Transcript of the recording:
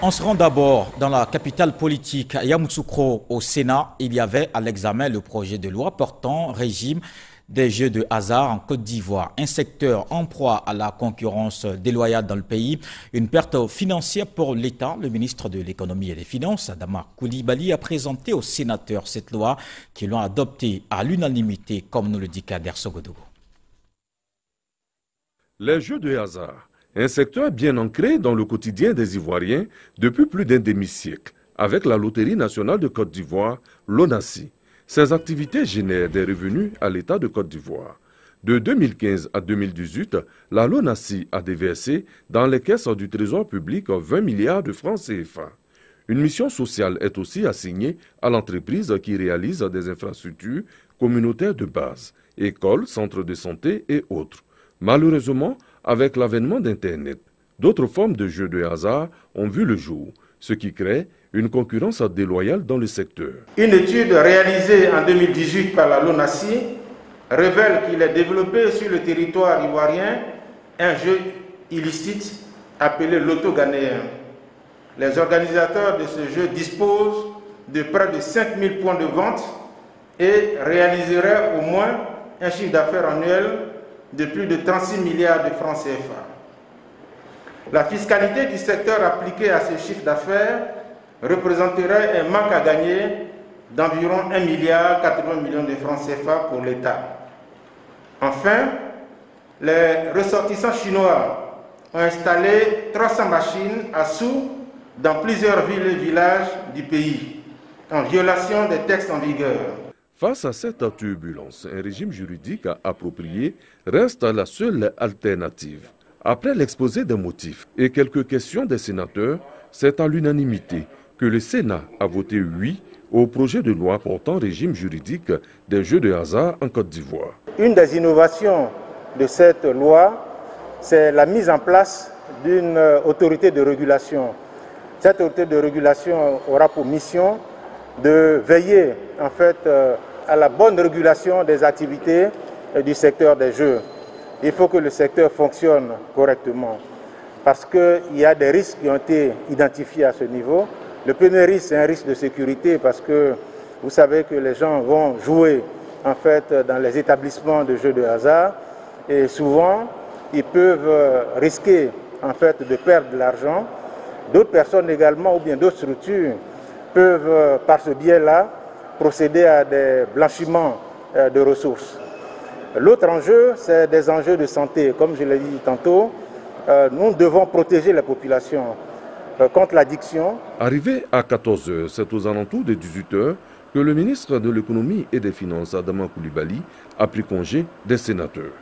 On se rend d'abord dans la capitale politique, à Yamoussoukro, au Sénat. Il y avait à l'examen le projet de loi portant régime des jeux de hasard en Côte d'Ivoire. Un secteur en proie à la concurrence déloyale dans le pays. Une perte financière pour l'État. Le ministre de l'Économie et des Finances, Adama Coulibaly, a présenté aux sénateurs cette loi qui l'ont adoptée à l'unanimité, comme nous le dit Kader Sogodogo. Les jeux de hasard, un secteur bien ancré dans le quotidien des Ivoiriens depuis plus d'un demi-siècle, avec la Loterie nationale de Côte d'Ivoire, l'ONACI. Ces activités génèrent des revenus à l'État de Côte d'Ivoire. De 2015 à 2018, la LONASI a déversé dans les caisses du Trésor public 20 milliards de francs CFA. Une mission sociale est aussi assignée à l'entreprise qui réalise des infrastructures communautaires de base, écoles, centres de santé et autres. Malheureusement, avec l'avènement d'Internet, d'autres formes de jeux de hasard ont vu le jour, ce qui crée une concurrence déloyale dans le secteur. Une étude réalisée en 2018 par la LONASI révèle qu'il est développé sur le territoire ivoirien un jeu illicite appelé Loto Ghanéen. Les organisateurs de ce jeu disposent de près de 5000 points de vente et réaliseraient au moins un chiffre d'affaires annuel de plus de 36 milliards de francs CFA. La fiscalité du secteur appliquée à ce chiffre d'affaires représenterait un manque à gagner d'environ 1,80 milliard de francs CFA pour l'État. Enfin, les ressortissants chinois ont installé 300 machines à sous dans plusieurs villes et villages du pays, en violation des textes en vigueur. Face à cette turbulence, un régime juridique approprié reste la seule alternative. Après l'exposé des motifs et quelques questions des sénateurs, c'est à l'unanimité que le Sénat a voté oui au projet de loi portant régime juridique des jeux de hasard en Côte d'Ivoire. Une des innovations de cette loi, c'est la mise en place d'une autorité de régulation. Cette autorité de régulation aura pour mission de veiller en fait à la bonne régulation des activités du secteur des jeux. Il faut que le secteur fonctionne correctement parce qu'il y a des risques qui ont été identifiés à ce niveau. Le premier risque, c'est un risque de sécurité parce que vous savez que les gens vont jouer en fait dans les établissements de jeux de hasard et souvent ils peuvent risquer en fait de perdre de l'argent. D'autres personnes également ou bien d'autres structures peuvent par ce biais-là procéder à des blanchiments de ressources. L'autre enjeu, c'est des enjeux de santé. Comme je l'ai dit tantôt, nous devons protéger la population contre l'addiction. Arrivé à 14 h, c'est aux alentours de 18 h que le ministre de l'Économie et des Finances, Adama Coulibaly, a pris congé des sénateurs.